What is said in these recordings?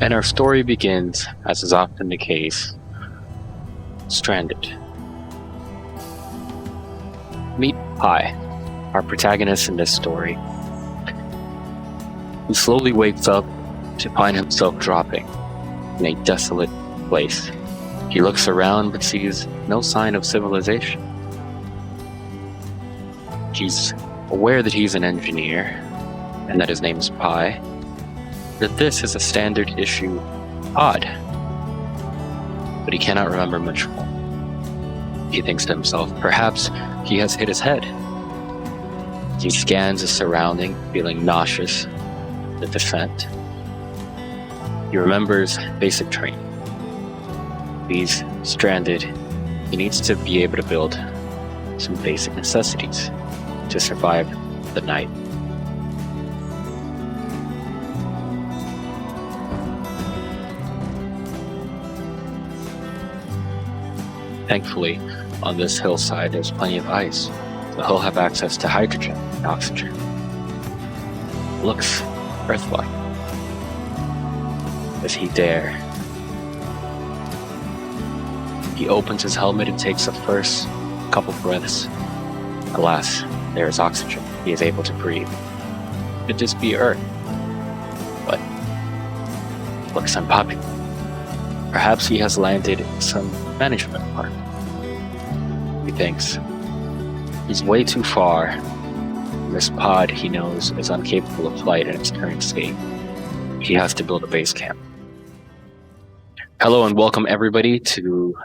And our story begins, as is often the case, stranded. Meet Pi, our protagonist in this story. He slowly wakes up to find himself dropping in a desolate place. He looks around but sees no sign of civilization. He's aware that he's an engineer and that his name is Pi, that this is a standard issue pod, but he cannot remember much more. He thinks to himself, perhaps he has hit his head. He scans his surrounding, feeling nauseous, the descent. He remembers basic training. He's stranded. He needs to be able to build some basic necessities to survive the night. Thankfully, on this hillside there's plenty of ice, so he'll have access to hydrogen and oxygen. Looks Earth-like. Does he dare? He opens his helmet and takes the first couple breaths. Alas, there is oxygen. He is able to breathe. Could this be Earth? But looks unpopular. Perhaps he has landed in some management park. He thinks. He's way too far. This pod, he knows, is incapable of flight in its current state. He has to build a base camp. Hello and welcome everybody to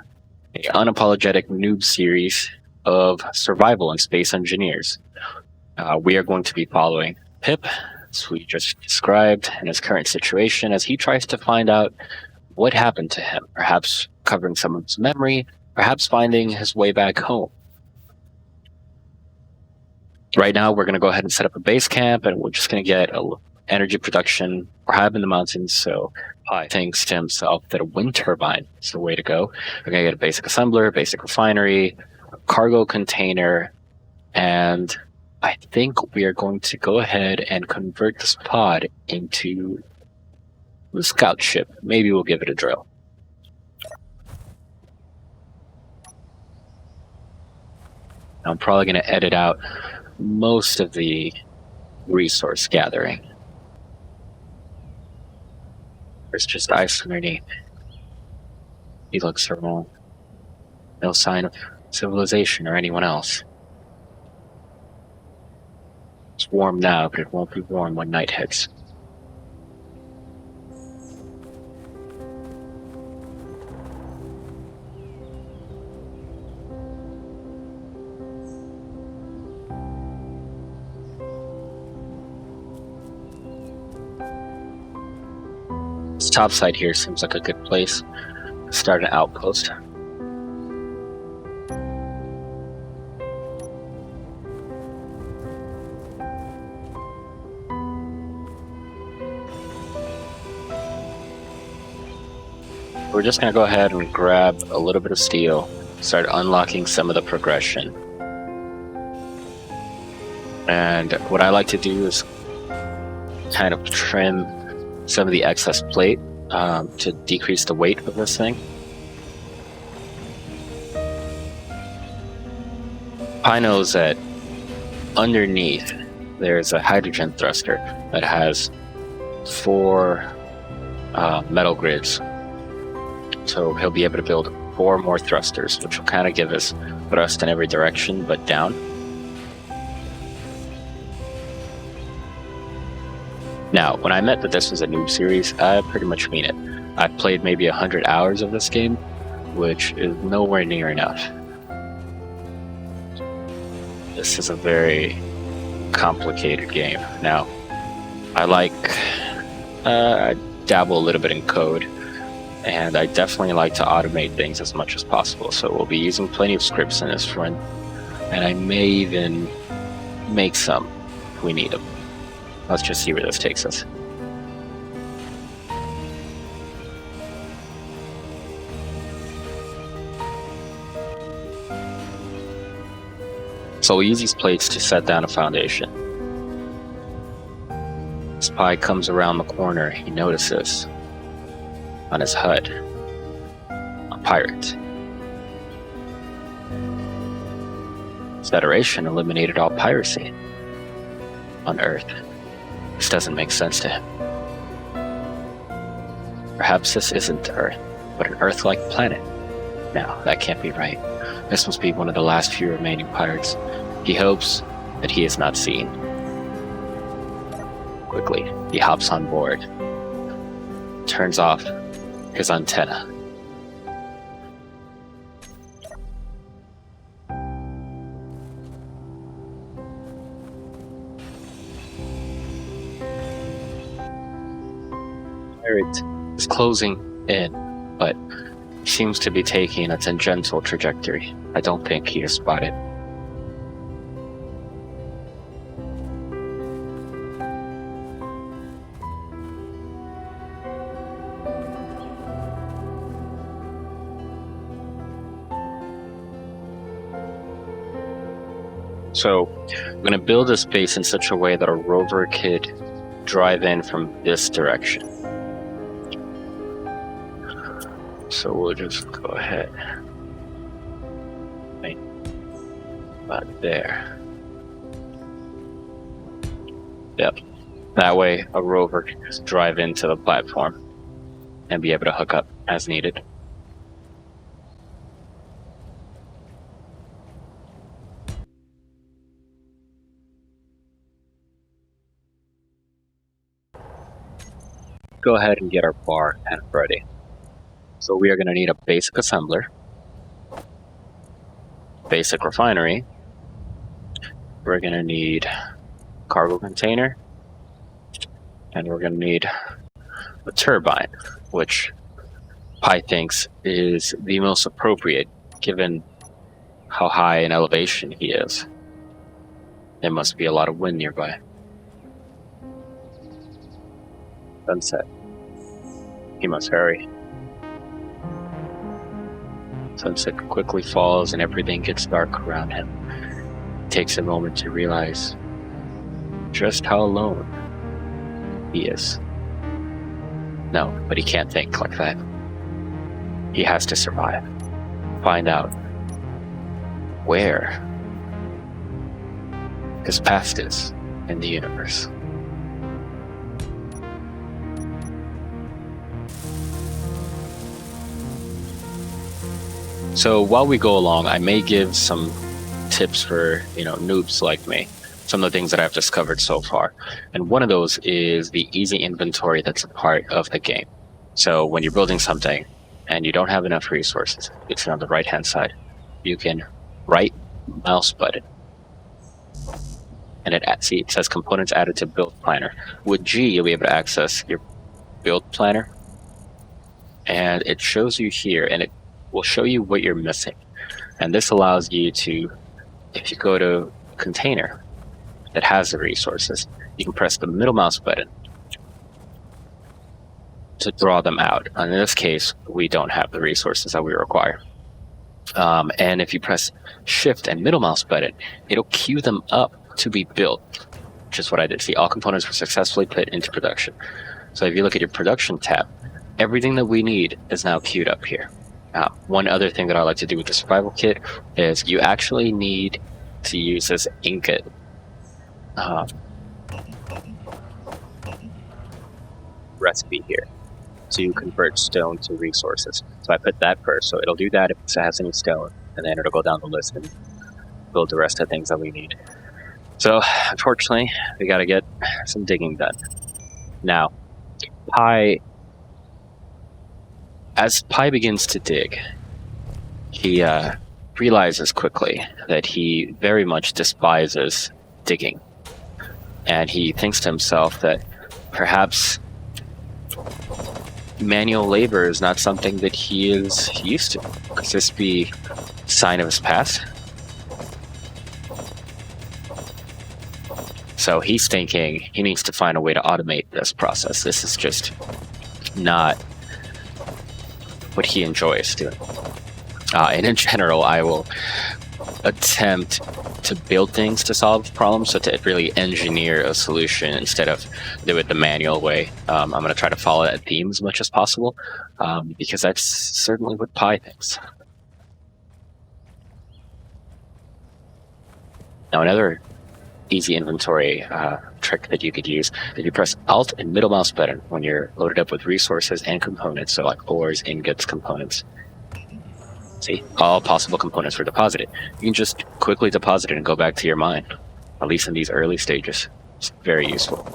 an unapologetic noob series of survival and space engineers. We are going to be following Pip, as we just described, in his current situation as he tries to find out what happened to him, perhaps covering some of his memory, perhaps finding his way back home. Right now, we're going to go ahead and set up a base camp, and we're just going to get energy production. We're high up in the mountains, so Pi thinks to himself that a wind turbine is the way to go. We're going to get a basic assembler, a basic refinery, a cargo container, and I think we are going to go ahead and convert this pod into a scout ship. Maybe we'll give it a drill. I'm probably going to edit out most of the resource gathering. There's just ice underneath. He looks around. No sign of civilization or anyone else. It's warm now, but it won't be warm when night hits. This top side here seems like a good place to start an outpost. We're just going to go ahead and grab a little bit of steel, start unlocking some of the progression. And what I like to do is kind of trim some of the excess plate to decrease the weight of this thing. Pi knows that underneath there's a hydrogen thruster that has 4 metal grids. So he'll be able to build 4 more thrusters, which will kind of give us thrust in every direction, but down. Now, when I meant that this was a noob series, I pretty much mean it. I've played maybe 100 hours of this game, which is nowhere near enough. This is a very complicated game. Now, I dabble a little bit in code, and I definitely like to automate things as much as possible. So we'll be using plenty of scripts in this run, and I may even make some if we need them. Let's just see where this takes us. So we use these plates to set down a foundation. As Pi comes around the corner, he notices on his HUD. A pirate. His Federation eliminated all piracy on Earth. This doesn't make sense to him. Perhaps this isn't Earth, but an Earth-like planet. No, that can't be right. This must be one of the last few remaining pirates. He hopes that he is not seen. Quickly, he hops on board, turns off his antenna. Pirate is closing in, but seems to be taking a tangential trajectory. I don't think he is spotted. So I'm going to build this base in such a way that a rover could drive in from this direction. So we'll just go ahead. Right about there. Yep. That way a rover can just drive into the platform and be able to hook up as needed. Go ahead and get our bar and ready. So we are going to need a basic assembler, basic refinery, we're going to need cargo container, and we're going to need a turbine, which Pi thinks is the most appropriate given how high in elevation he is. There must be a lot of wind nearby. Sunset. He must hurry. Sunset quickly falls and everything gets dark around him. It takes a moment to realize just how alone he is. No, but he can't think like that. He has to survive. Find out where his past is in the universe. So while we go along, I may give some tips for, noobs like me, some of the things that I've discovered so far. And one of those is the easy inventory that's a part of the game. So when you're building something and you don't have enough resources, it's on the right-hand side. You can right mouse button. And it says components added to build planner. With G, you'll be able to access your build planner. And it shows you here, and it will show you what you're missing. And this allows you to, if you go to container that has the resources, you can press the middle mouse button to draw them out. And in this case, we don't have the resources that we require. And if you press shift and middle mouse button, it'll queue them up to be built, which is what I did. See, all components were successfully put into production. So if you look at your production tab, everything that we need is now queued up here. One other thing that I like to do with the survival kit is you actually need to use this ingot recipe here to convert stone to resources. So I put that first, so it'll do that if it has any stone, and then it'll go down the list and build the rest of the things that we need. So unfortunately, we got to get some digging done. Now, as Pi begins to dig, he realizes quickly that he very much despises digging. And he thinks to himself that perhaps manual labor is not something that he is used to. Could this be a sign of his past? So he's thinking he needs to find a way to automate this process. This is just not what he enjoys doing. And in general, I will attempt to build things to solve problems, so to really engineer a solution instead of do it the manual way. I'm going to try to follow that theme as much as possible, because that's certainly what Pi thinks. Now, another easy inventory trick that you could use is you press Alt and middle mouse button when you're loaded up with resources and components, so like ores, ingots, components. See, all possible components were deposited. You can just quickly deposit it and go back to your mine, at least in these early stages. It's very useful.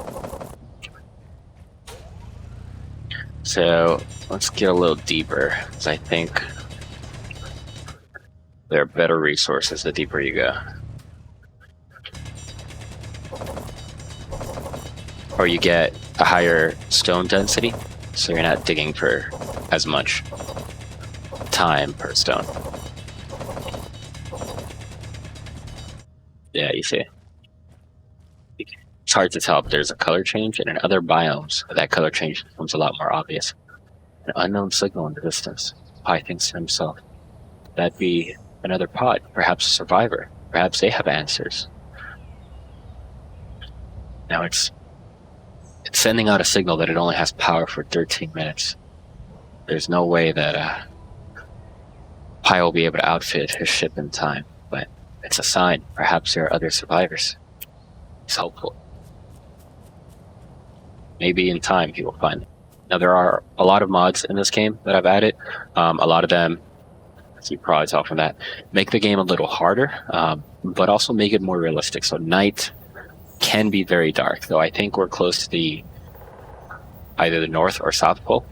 So let's get a little deeper, because I think there are better resources the deeper you go. Or you get a higher stone density, so you're not digging for as much time per stone. Yeah, you see. It's hard to tell if there's a color change, and in other biomes, that color change becomes a lot more obvious. An unknown signal in the distance. Pi thinks to himself. That'd be another pod, perhaps a survivor. Perhaps they have answers. Now it's sending out a signal that it only has power for 13 minutes. There's no way that Pi will be able to outfit his ship in time, but it's a sign. Perhaps there are other survivors. It's hopeful. Maybe in time he will find them. Now, there are a lot of mods in this game that I've added. A lot of them, as you probably tell from that, make the game a little harder, but also make it more realistic. So night can be very dark, though I think we're close to either the North or South Pole,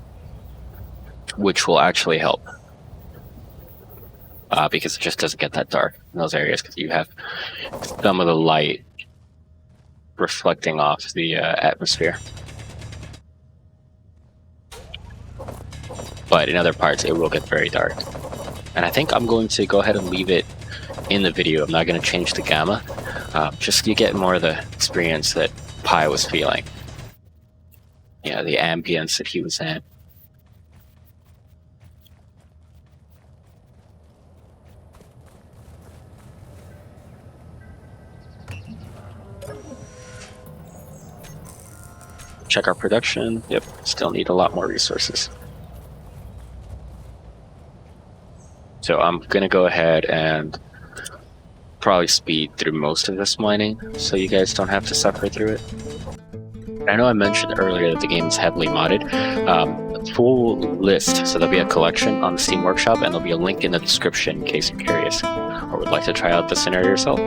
which will actually help. Because it just doesn't get that dark in those areas, because you have some of the light reflecting off the atmosphere. But in other parts, it will get very dark. And I think I'm going to go ahead and leave it in the video. I'm not going to change the gamma, just so you get more of the experience that Pi was feeling. Yeah, the ambience that he was in. Check our production. Yep, still need a lot more resources. So I'm gonna go ahead and probably speed through most of this mining, so you guys don't have to suffer through it. I know I mentioned earlier that the game is heavily modded. Full list, so there'll be a collection on the Steam Workshop, and there'll be a link in the description in case you're curious or would like to try out the scenario yourself.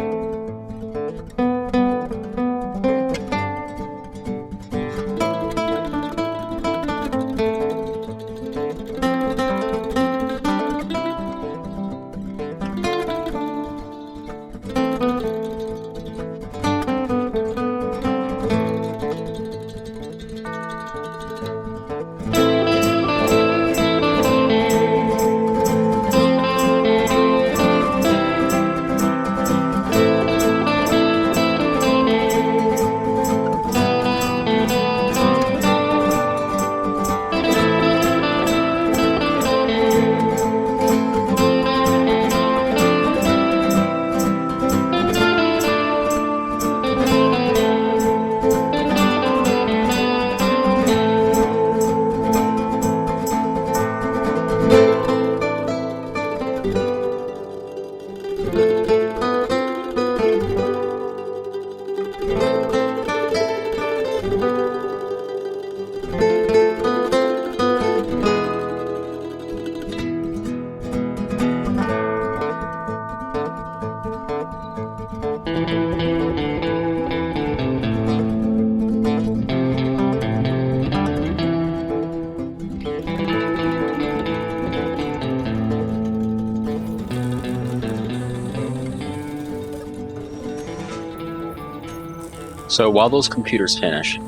So while those computers finish,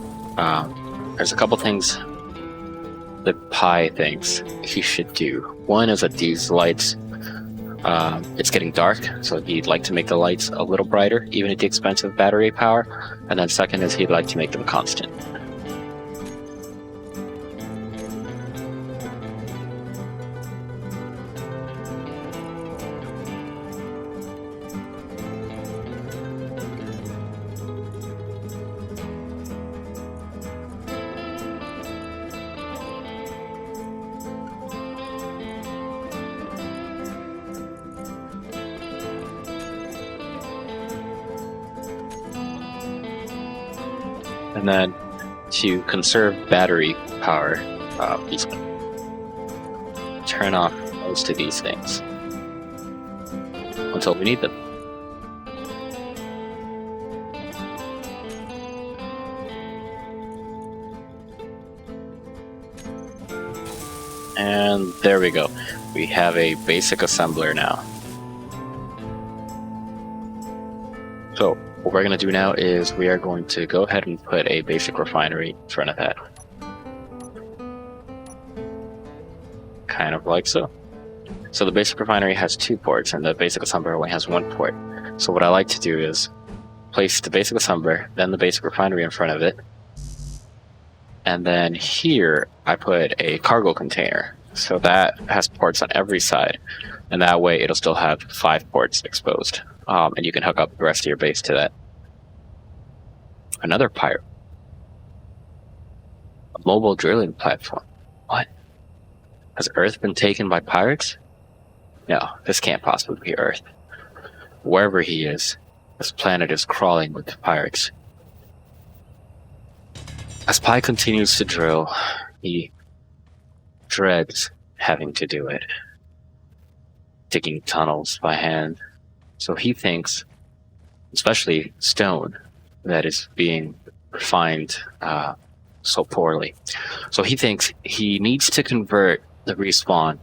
there's a couple things that Pi thinks he should do. One is that these lights, it's getting dark, so he'd like to make the lights a little brighter, even at the expense of battery power. And then second is he'd like to make them constant. And then to conserve battery power, please turn off most of these things until we need them. And there we go. We have a basic assembler now. So what we're going to do now is we are going to go ahead and put a basic refinery in front of that. Kind of like so. So the basic refinery has 2 ports and the basic assembler only has 1 port. So what I like to do is place the basic assembler, then the basic refinery in front of it. And then here I put a cargo container. So that has ports on every side. And that way it'll still have 5 ports exposed. And you can hook up the rest of your base to that. Another pirate. A mobile drilling platform. What? Has Earth been taken by pirates? No, this can't possibly be Earth. Wherever he is, this planet is crawling with pirates. As Pi continues to drill, he dreads having to do it. Digging tunnels by hand. So he thinks, especially stone, that is being refined so poorly. So he thinks he needs to convert the respawn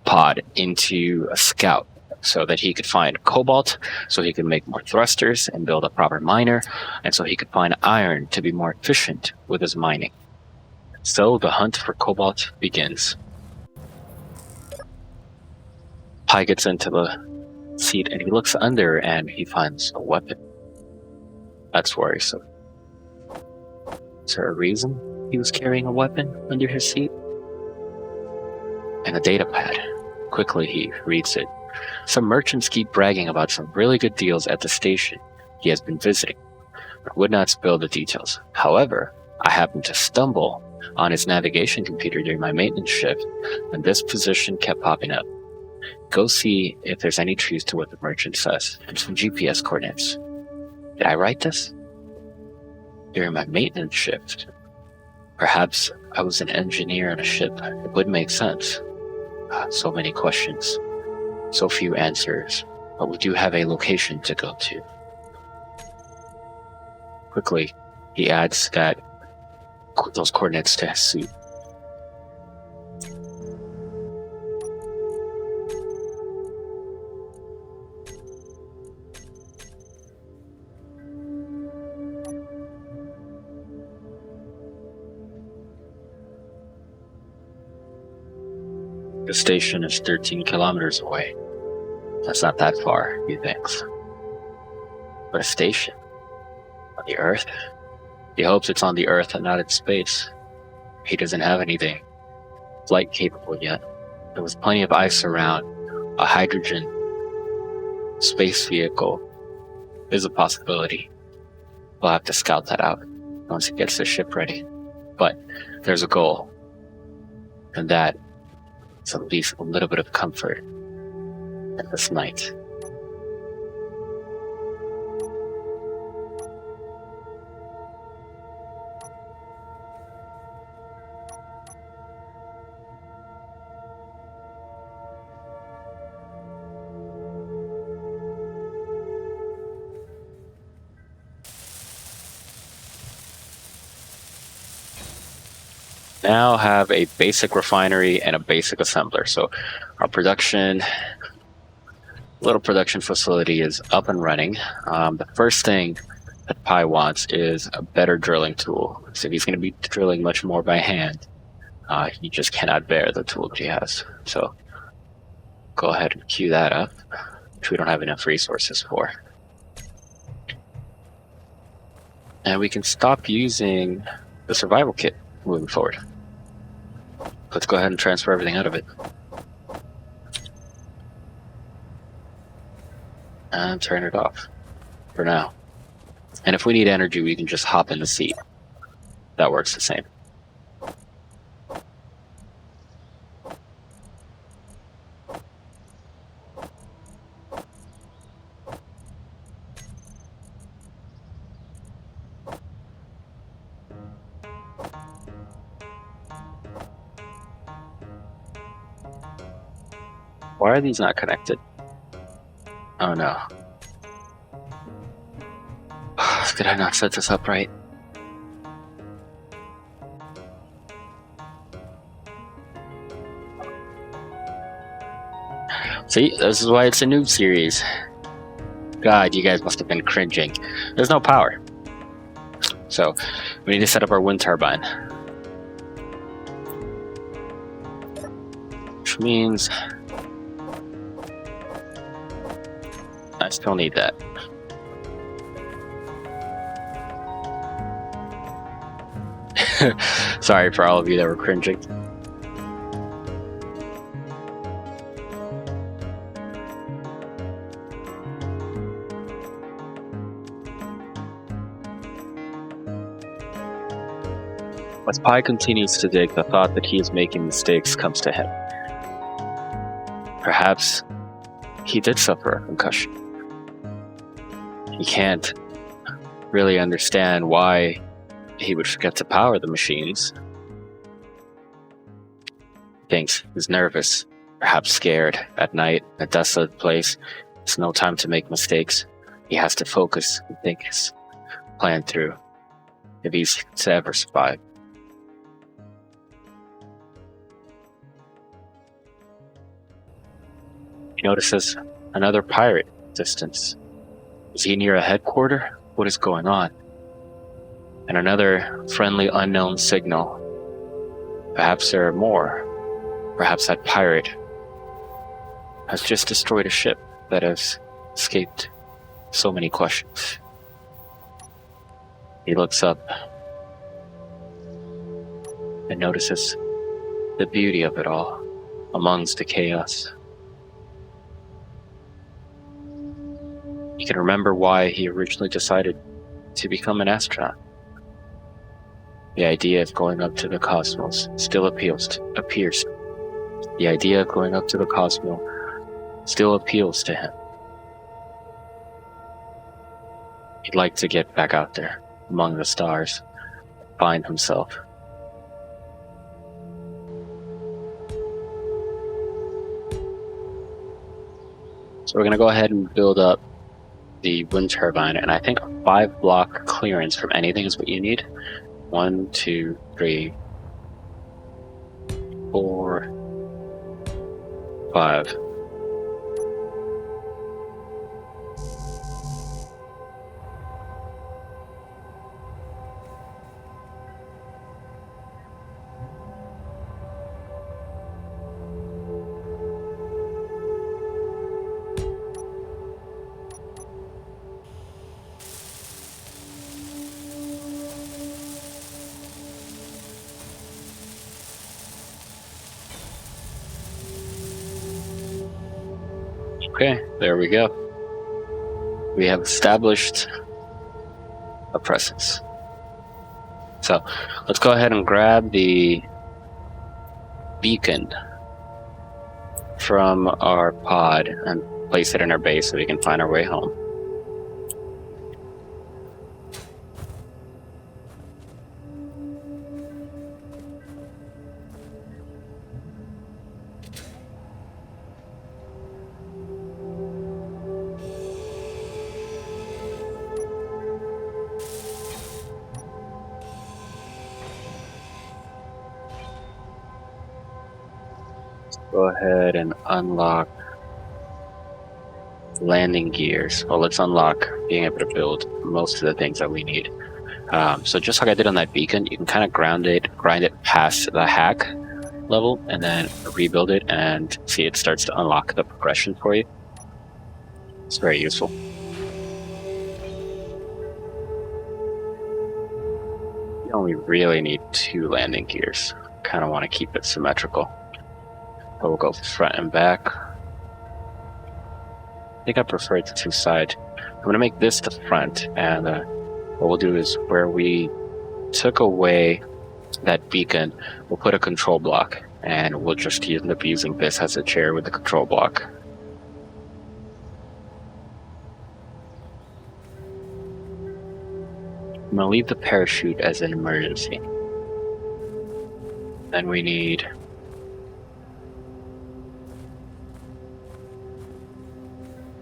pod into a scout so that he could find cobalt, so he could make more thrusters and build a proper miner, and so he could find iron to be more efficient with his mining. So the hunt for cobalt begins. Pi gets into the seat and he looks under and he finds a weapon. That's worrisome. Is there a reason he was carrying a weapon under his seat? And a data pad. Quickly he reads it. Some merchants keep bragging about some really good deals at the station he has been visiting, but would not spill the details. However, I happened to stumble on his navigation computer during my maintenance shift, and this position kept popping up. Go see if there's any truth to what the merchant says, and some GPS coordinates. Did I write this? During my maintenance shift. Perhaps I was an engineer on a ship. It would make sense. So many questions. So few answers. But we do have a location to go to. Quickly, he adds those coordinates to his suit. The station is 13 kilometers away. That's not that far, he thinks. But a station? On the Earth? He hopes it's on the Earth and not in space. He doesn't have anything flight capable yet. There was plenty of ice around. A hydrogen space vehicle is a possibility. We'll have to scout that out once he gets the ship ready. But there's a goal. And that is at least a little bit of comfort at this night. Now have a basic refinery and a basic assembler. So our little production facility is up and running. The first thing that Pi wants is a better drilling tool. So he's going to be drilling much more by hand. He just cannot bear the tool that he has. So go ahead and queue that up, which we don't have enough resources for. And we can stop using the survival kit moving forward. Let's go ahead and transfer everything out of it. And turn it off for now. And if we need energy, we can just hop in the seat. That works the same. Why are these not connected? Oh no. Did I not set this up right? See, this is why it's a noob series. God, you guys must have been cringing. There's no power. So, we need to set up our wind turbine. Which means I still need that. Sorry for all of you that were cringing. As Pi continues to dig, the thought that he is making mistakes comes to him. Perhaps he did suffer a concussion. He can't really understand why he would forget to power the machines. He thinks he's nervous, perhaps scared. At night, in a desolate place, it's no time to make mistakes. He has to focus and think his plan through if he's to ever survive. He notices another pirate in the distance. Is he near a headquarter? What is going on? And another friendly unknown signal. Perhaps there are more. Perhaps that pirate has just destroyed a ship that has escaped so many questions. He looks up and notices the beauty of it all amongst the chaos. He can remember why he originally decided to become an astronaut. The idea of going up to the cosmos still appears. The idea of going up to the cosmos still appeals to him. He'd like to get back out there among the stars, find himself. So we're going to go ahead and build up the wind turbine, and I think a 5-block clearance from anything is what you need. 1, 2, 3, 4, 5. Okay, there we go. We have established a presence. So let's go ahead and grab the beacon from our pod and place it in our base so we can find our way home. Go ahead and unlock landing gears. Well, let's unlock being able to build most of the things that we need. So just like I did on that beacon, you can kind of grind it past the hack level and then rebuild it, and see it starts to unlock the progression for you. It's very useful. You only really need 2 landing gears. Kind of want to keep it symmetrical. So we'll go front and back. I think I prefer it to 2 sides. I'm going to make this the front, and what we'll do is where we took away that beacon, we'll put a control block, and we'll just end up using this as a chair with the control block. I'm going to leave the parachute as an emergency. Then we need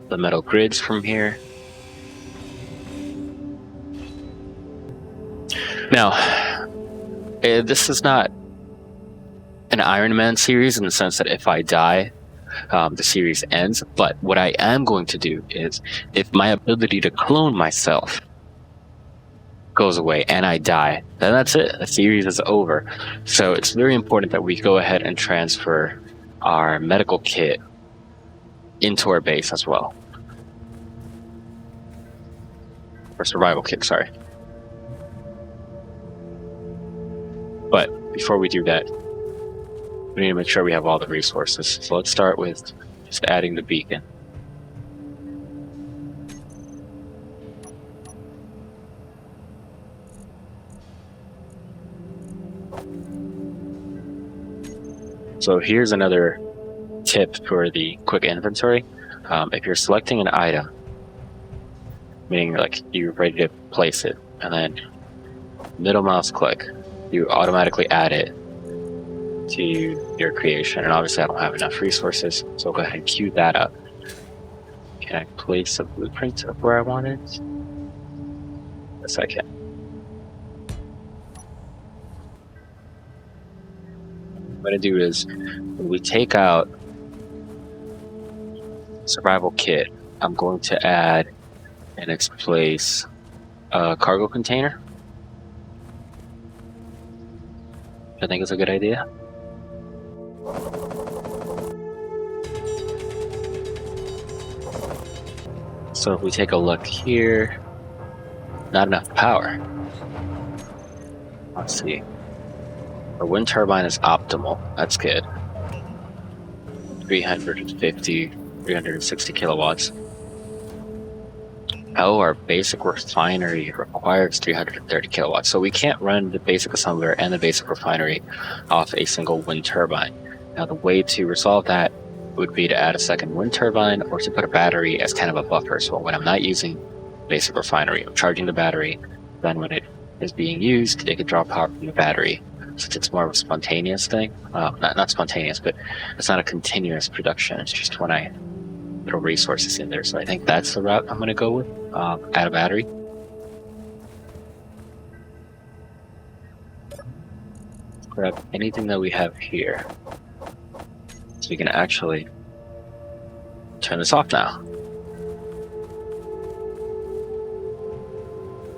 the metal grids from here. Now, this is not an Iron Man series in the sense that if I die, the series ends. But what I am going to do is, if my ability to clone myself goes away and I die, then that's it. The series is over. So it's very important that we go ahead and transfer our medical kit into our base as well. Or survival kit, sorry. But before we do that, we need to make sure we have all the resources. So let's start with just adding the beacon. So here's another tip for the quick inventory. If you're selecting an item, meaning like you're ready to place it, and then middle mouse click, you automatically add it to your creation. And obviously I don't have enough resources, so I'll go ahead and queue that up. Can I place a blueprint of where I want it? Yes, I can. What I'm going to do is, when we take out survival kit, I'm going to add in its place a cargo container. I think it's a good idea. So if we take a look here, not enough power. Let's see. Our wind turbine is optimal. That's good. 360 kilowatts. Oh, our basic refinery requires 330 kilowatts. So we can't run the basic assembler and the basic refinery off a single wind turbine. Now the way to resolve that would be to add a second wind turbine or to put a battery as kind of a buffer. So when I'm not using basic refinery, I'm charging the battery. Then when it is being used, it can draw power from the battery. Since it's more of a spontaneous thing. Not spontaneous, but it's not a continuous production. It's just when I throw resources in there. So I think that's the route I'm going to go with. Add a battery. Grab anything that we have here. So we can actually turn this off now.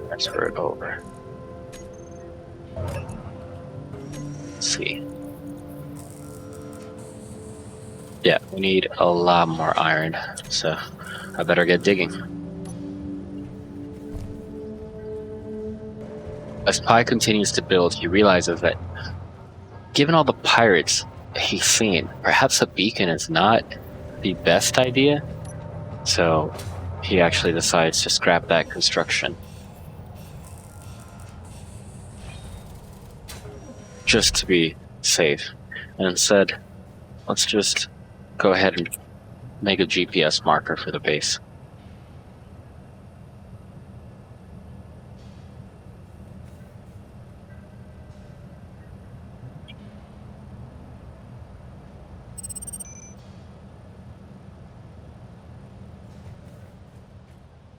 Transfer it over. Let's see. Yeah, we need a lot more iron, so I better get digging. As Pi continues to build, he realizes that given all the pirates he's seen, perhaps a beacon is not the best idea. So he actually decides to scrap that construction. Just to be safe. And instead, let's just go ahead and make a GPS marker for the base.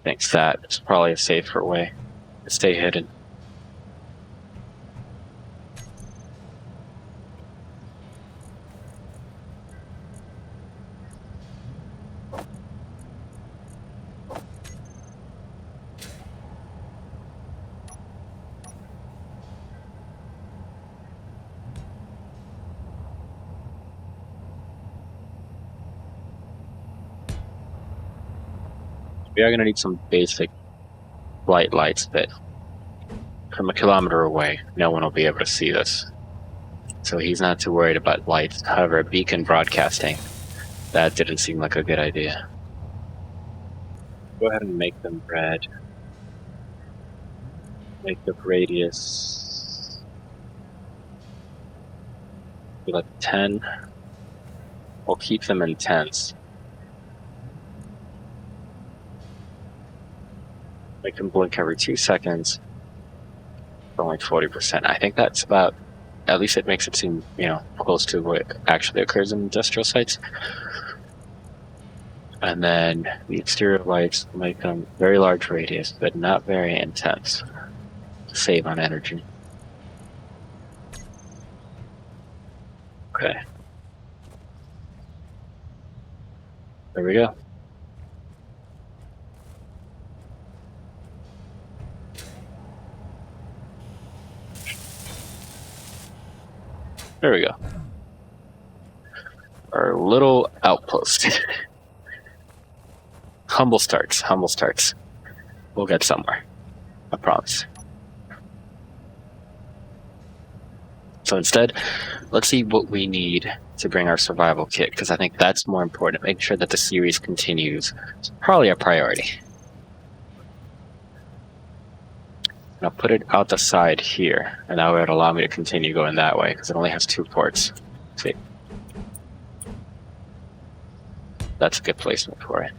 Thanks, that's probably a safer way to stay hidden. We are going to need some basic flight lights, but from a kilometer away, no one will be able to see this. So he's not too worried about lights. However, a beacon broadcasting, that didn't seem like a good idea. Go ahead and make them red. Make the radius be like 10. We'll keep them in 10s. Make them blink every 2 seconds. For like 40%. I think that's about, at least it makes it seem, close to what actually occurs in industrial sites. And then the exterior lights make them very large radius, but not very intense. Save on energy. Okay. There we go. There we go. Our little outpost. Humble starts, humble starts. We'll get somewhere. I promise. So instead, let's see what we need to bring our survival kit, because I think that's more important. Make sure that the series continues. It's probably a priority. And I'll put it out the side here, and that would allow me to continue going that way, because it only has 2 ports. See? That's a good placement for it.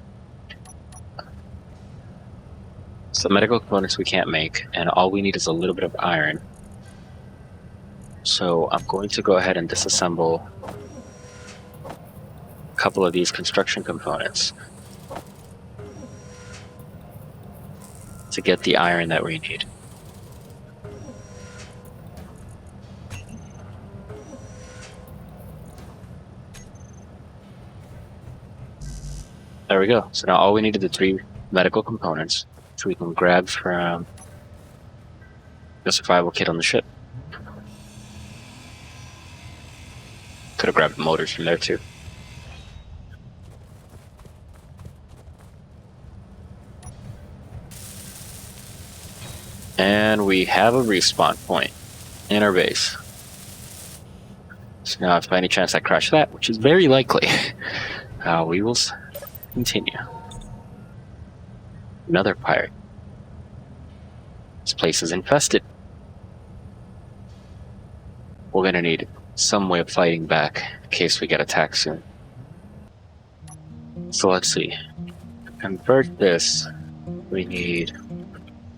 So medical components we can't make, and all we need is a little bit of iron. So I'm going to go ahead and disassemble a couple of these construction components to get the iron that we need. There we go. So now all we need is the 3 medical components, so we can grab from the survival kit on the ship. Could have grabbed motors from there too. And we have a respawn point in our base. So now if by any chance I crash that, which is very likely, we will continue. Another pirate. This place is infested. We're gonna need some way of fighting back in case we get attacked soon. So let's see. To convert this, we need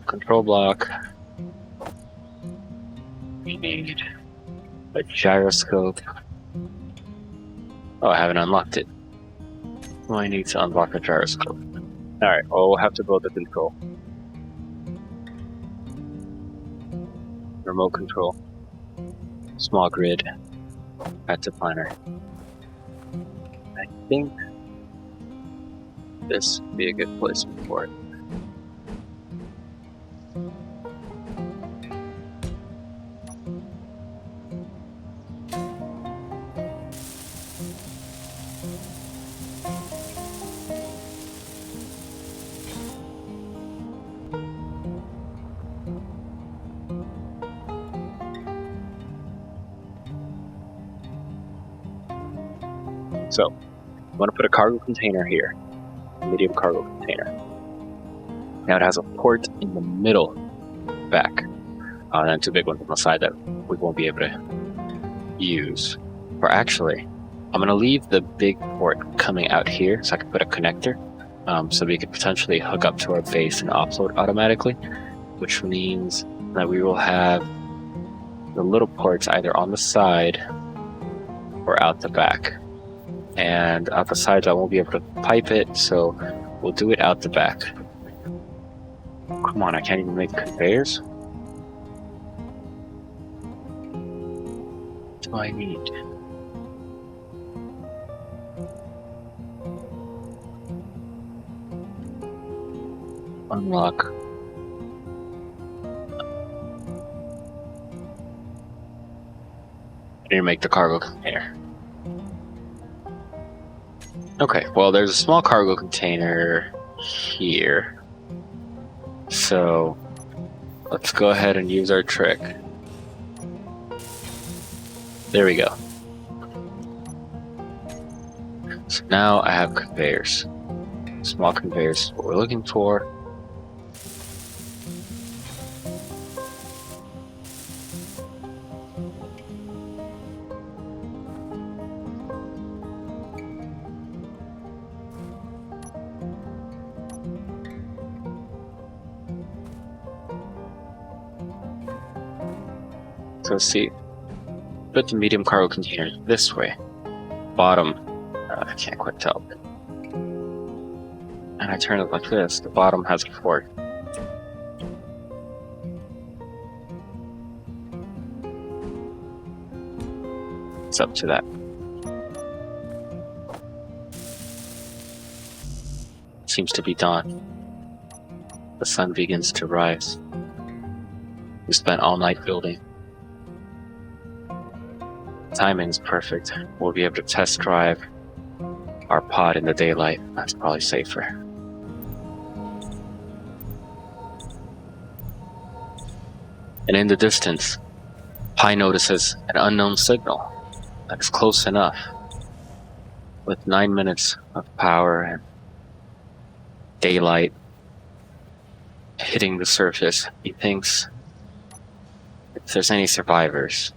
control block. We need a gyroscope. Oh, I haven't unlocked it. Well, I need to unlock a gyroscope. Alright, well, we'll have to build the control. Remote control. Small grid. Active planner. I think this would be a good placement for it. So, I'm going to put a cargo container here, a medium cargo container. Now it has a port in the middle back, and then 2 big ones on the side that we won't be able to use. Or actually, I'm going to leave the big port coming out here so I can put a connector, so we could potentially hook up to our base and offload automatically, which means that we will have the little ports either on the side or out the back. And out the sides I won't be able to pipe it, so we'll do it out the back. Come on, I can't even make conveyors? What do I need? Unlock. I need to make the cargo container. Okay, well, there's a small cargo container here. So, let's go ahead and use our trick. There we go. So now I have conveyors. Small conveyors, what we're looking for. So let's see, put the medium cargo container this way. Bottom, I can't quite tell. and I turn it like this, the bottom has a fork. It's up to that. Seems to be dawn. The sun begins to rise. We spent all night building. Timing's perfect. We'll be able to test drive our pod in the daylight. That's probably safer. And in the distance, Pi notices an unknown signal that is close enough. With 9 minutes of power and daylight hitting the surface, he thinks if there's any survivors,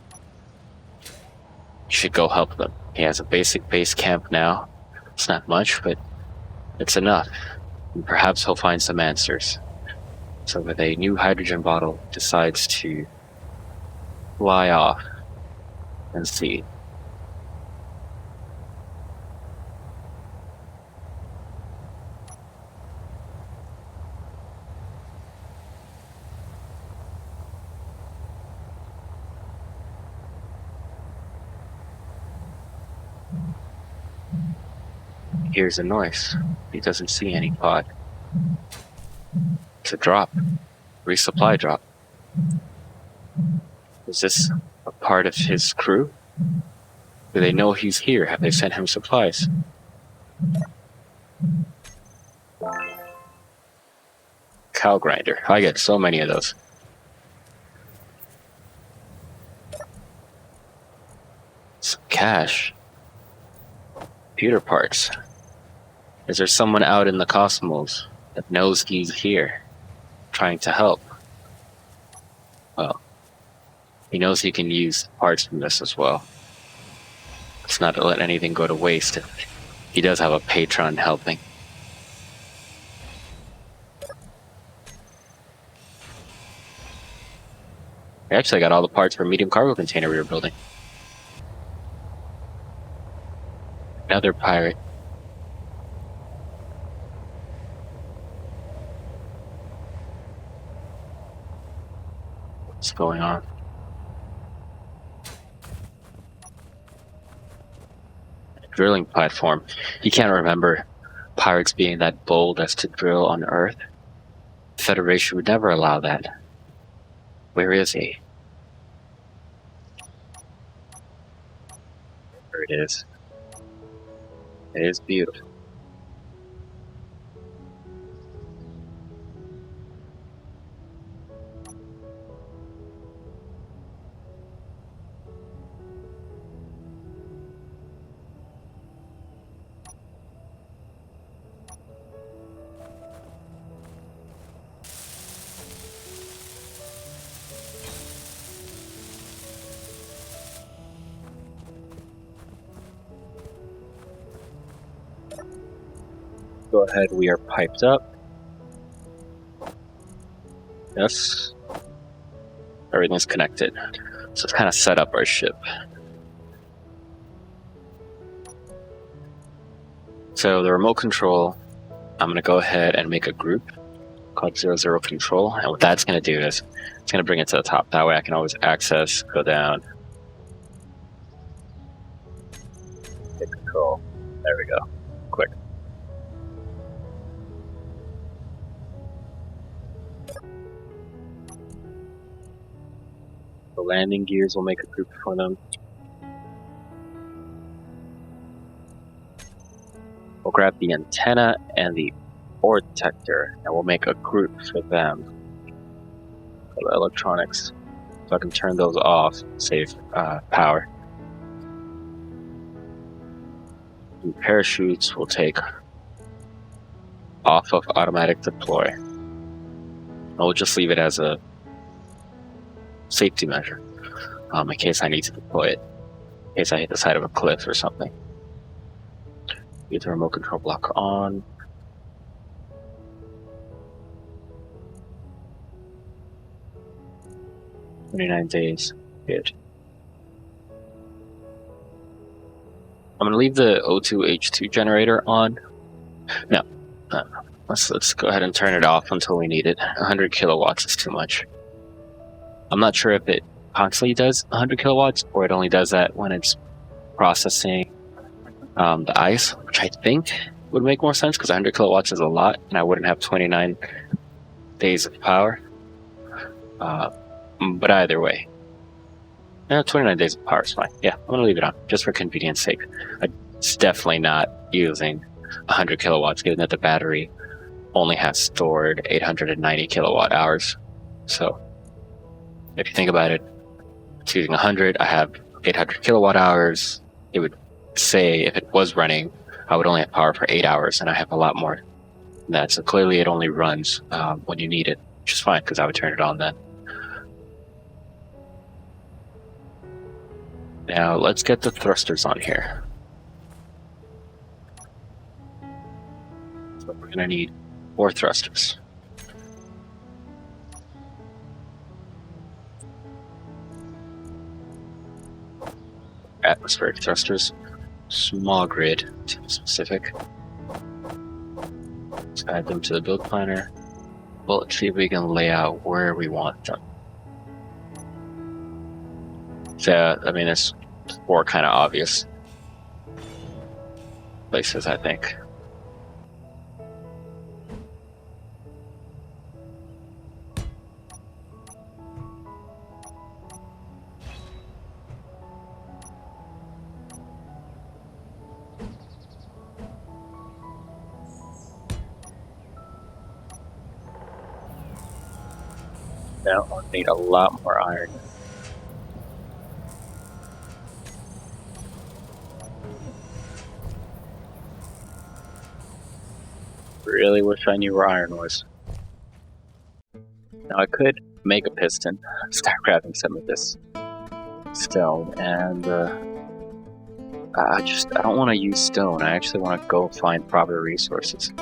he should go help them. He has a basic base camp now. It's not much, but it's enough. And perhaps he'll find some answers. So with a new hydrogen bottle, decides to fly off and see. He hears a noise. He doesn't see any pod. It's a drop. Resupply drop. Is this a part of his crew? Do they know he's here? Have they sent him supplies? Cow grinder. I get so many of those. Some cash. Computer parts. Is there someone out in the cosmos that knows he's here, trying to help? Well, he knows he can use parts from this as well. Let's not let anything go to waste. He does have a patron helping. We actually got all the parts for a medium cargo container we were building. Another pirate. What's going on? A drilling platform. He can't remember pirates being that bold as to drill on Earth. The Federation would never allow that. Where is he? There it is. It is beautiful. Go ahead, we are piped up. Yes. Everything's connected. So let's kind of set up our ship. So the remote control, I'm going to go ahead and make a group called 00 Control. And what that's going to do is it's going to bring it to the top. That way I can always access, go down, hit control. There we go. Quick. The landing gears will make a group for them. We'll grab the antenna and the ore detector, and we'll make a group for them. For the electronics, so I can turn those off, save power. And parachutes will take off of automatic deploy. And we'll just leave it as a safety measure, in case I need to deploy it, in case I hit the side of a cliff or something. Get the remote control block on. "29 days. Good. I'm going to leave the O2H2 generator on. No. Let's go ahead and turn it off until we need it. 100 kilowatts is too much. I'm not sure if it constantly does 100 kilowatts or it only does that when it's processing the ice, which I think would make more sense because 100 kilowatts is a lot and I wouldn't have 29 days of power. But either way, 29 days of power is fine. Yeah, I'm going to leave it on just for convenience sake. It's definitely not using 100 kilowatts given that the battery only has stored 890 kilowatt hours. So if you think about it, it's using 100, I have 800 kilowatt hours. It would say if it was running, I would only have power for 8 hours, and I have a lot more than that. So clearly it only runs when you need it, which is fine because I would turn it on then. Now let's get the thrusters on here. So we're going to need 4 thrusters. Atmospheric thrusters, small grid to be specific. Let's add them to the build planner. Well, let's see if we can lay out where we want them. So, I mean, it's 4 kind of obvious places, I think. Now I'll need a lot more iron. Really wish I knew where iron was. Now I could make a piston, start grabbing some of this stone, and I don't want to use stone. I actually want to go find proper resources.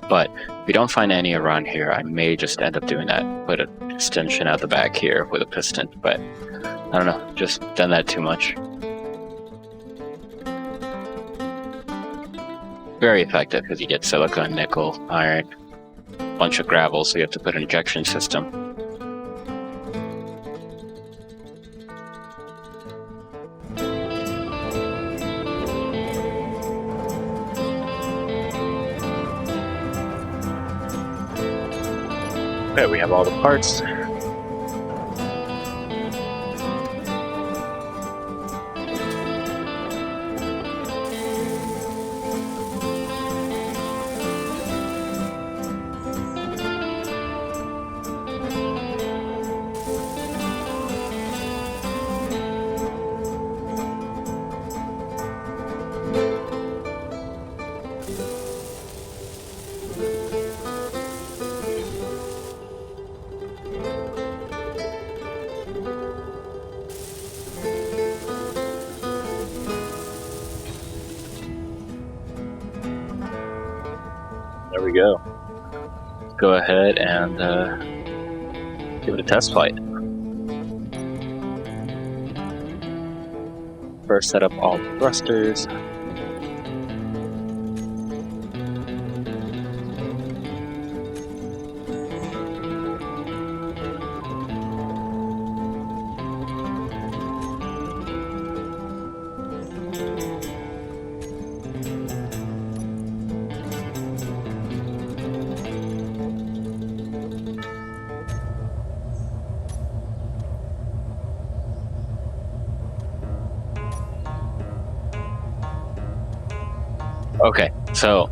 But if we don't find any around here, I may just end up doing that. Put an extension out the back here with a piston, but I don't know, just done that too much. Very effective because you get silicon, nickel, iron, bunch of gravel, so you have to put an injection system. Okay, we have all the parts. There we go. Let's go ahead and give it a test flight. First, set up all the thrusters. Okay, so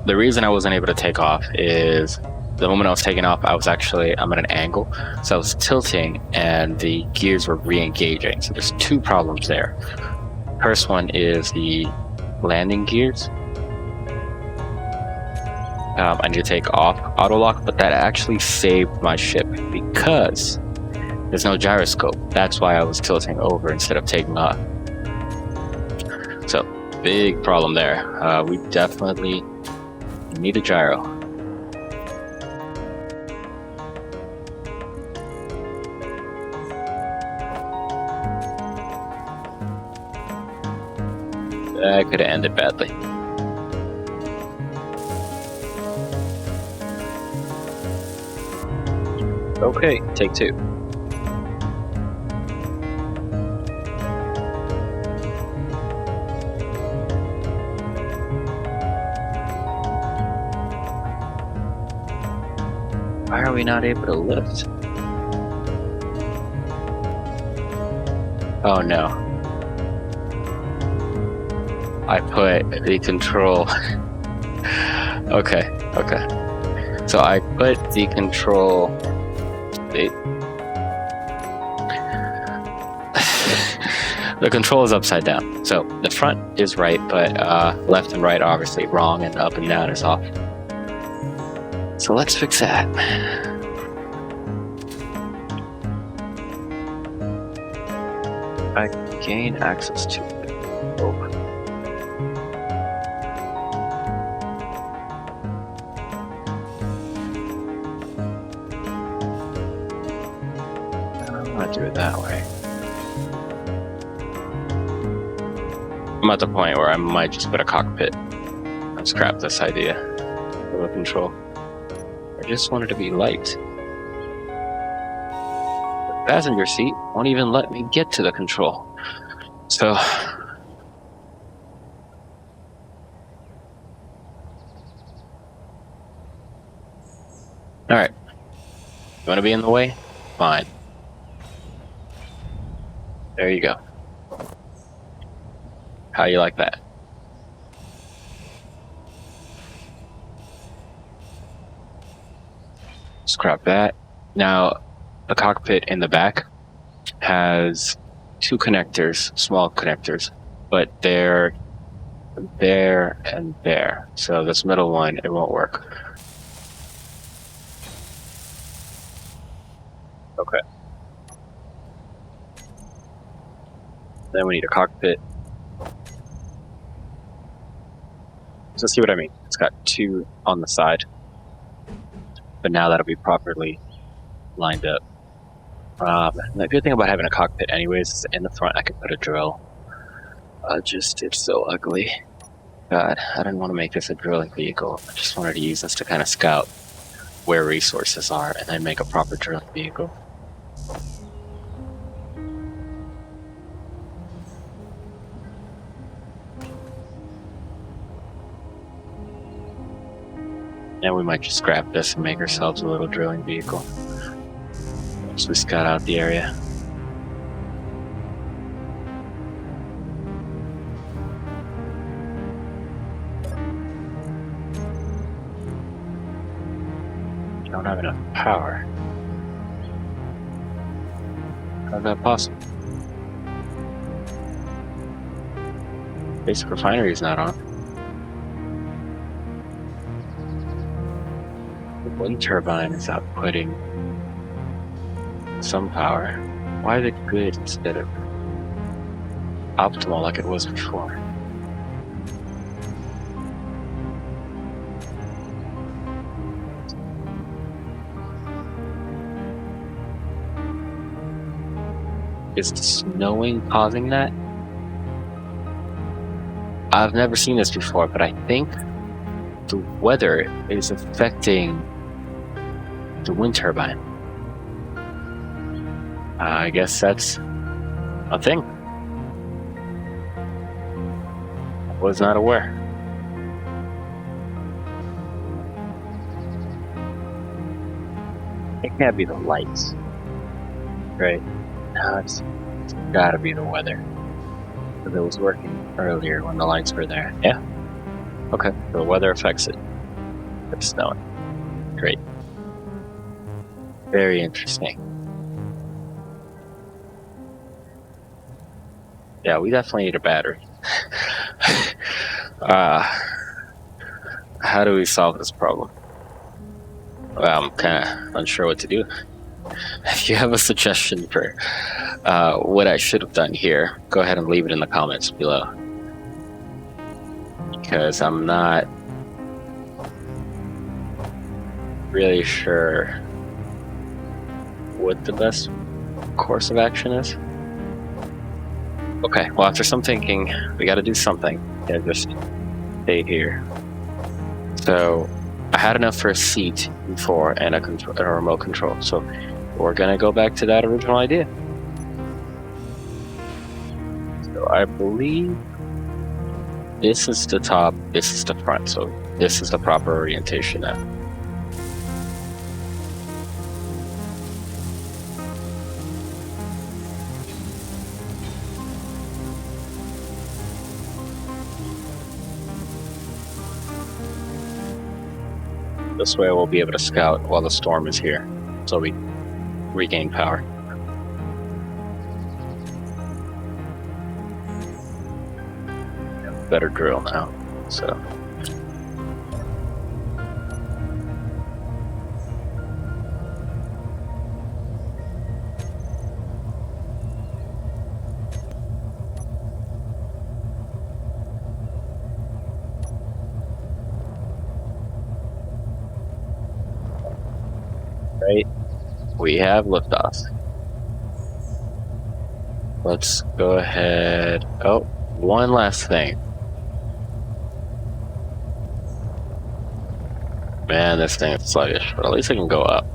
the reason I wasn't able to take off is the moment I was taking off, I'm at an angle, so I was tilting and the gears were re-engaging. So there's 2 problems there. First one is the landing gears. I need to take off auto lock, but that actually saved my ship because there's no gyroscope. That's why I was tilting over instead of taking off. So big problem there. We definitely need a gyro. That could have ended badly. Okay, take two. Why are we not able to lift? Oh no. I put the control. Okay. So I put the control. Wait. The control is upside down. So the front is right, but left and right are obviously wrong, and up and down is off. So let's fix that. I gain access to it. Oh. I'm gonna do it that way. I'm at the point where I might just put a cockpit. Let's scrap this idea of a control. I just want it to be light. The passenger seat won't even let me get to the control. So alright. You wanna be in the way? Fine. There you go. How you like that? Scrap that. Now, the cockpit in the back has two connectors, small connectors, but they're there and there. So this middle one, it won't work. Okay. Then we need a cockpit. So see what I mean? It's got two on the side, but now that'll be properly lined up. The good thing about having a cockpit anyways is in the front I can put a drill. It's so ugly. God, I didn't want to make this a drilling vehicle. I just wanted to use this to kind of scout where resources are and then make a proper drilling vehicle. And we might just scrap this and make ourselves a little drilling vehicle. Once we scout out the area. Don't have enough power. How's that possible? Basic refinery is not on. The wind turbine is outputting some power. Why is it good instead of optimal like it was before? Is the snowing causing that? I've never seen this before, but I think the weather is affecting the wind turbine. I guess that's a thing. I was not aware. It can't be the lights, right? No, it's gotta be the weather. Because it was working earlier when the lights were there. Yeah. Okay, so the weather affects it. It's snowing. Great. Very interesting. Yeah, we definitely need a battery. How do we solve this problem? Well, I'm kind of unsure what to do. If you have a suggestion for what I should have done here, go ahead and leave it in the comments below. Because I'm not really sure what the best course of action is. Okay, well, after some thinking, we gotta do something. Can't just stay here. So, I had enough for a seat before and a remote control, so we're gonna go back to that original idea. So I believe this is the top, this is the front, so this is the proper orientation now. This way we'll be able to scout while the storm is here, so we regain power. Better drill now, so. Right, we have liftoff. Let's go ahead. Oh, one last thing. Man, this thing is sluggish, but at least it can go up.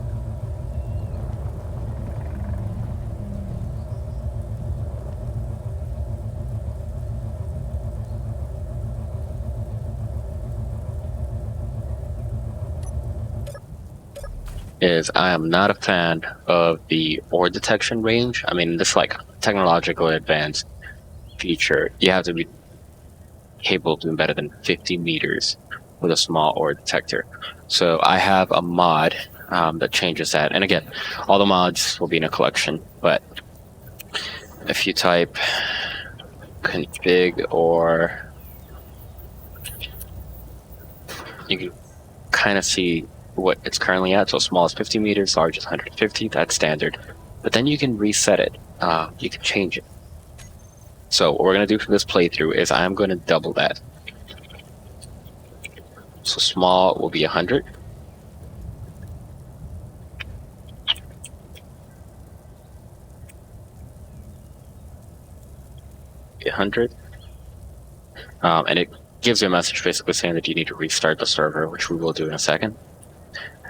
I am not a fan of the ore detection range. I mean, this like technological advanced feature, you have to be capable of doing better than 50 meters with a small ore detector. So I have a mod that changes that. And again, all the mods will be in a collection, but if you type config, or you can kind of see what it's currently at. So small is 50 meters, large is 150, that's standard. But then you can reset it, you can change it. So what we're gonna do for this playthrough is I'm gonna double that. So small will be 100. And it gives you a message basically saying that you need to restart the server, which we will do in a second.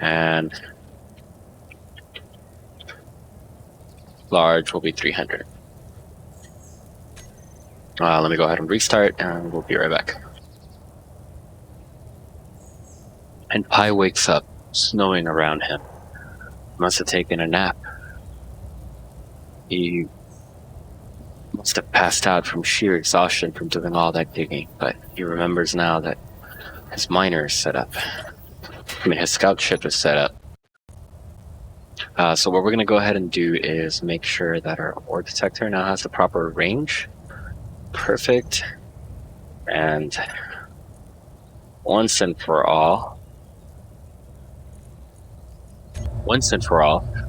And large will be 300. Let me go ahead and restart, and we'll be right back. And Pi wakes up, snowing around him. Must have taken a nap. He must have passed out from sheer exhaustion from doing all that digging, but he remembers now that his miner is set up. I mean, his scout ship is set up. So what we're going to go ahead and do is make sure that our ore detector now has the proper range. Perfect. And once and for all,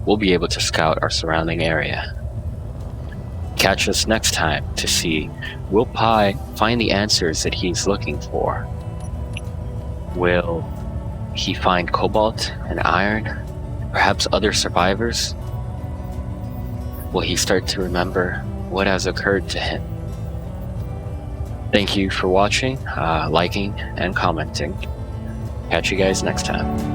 we'll be able to scout our surrounding area. Catch us next time to see, will Pi find the answers that he's looking for? Will he find cobalt and iron? Perhaps other survivors? Will he start to remember what has occurred to him? Thank you for watching, liking, and commenting. Catch you guys next time.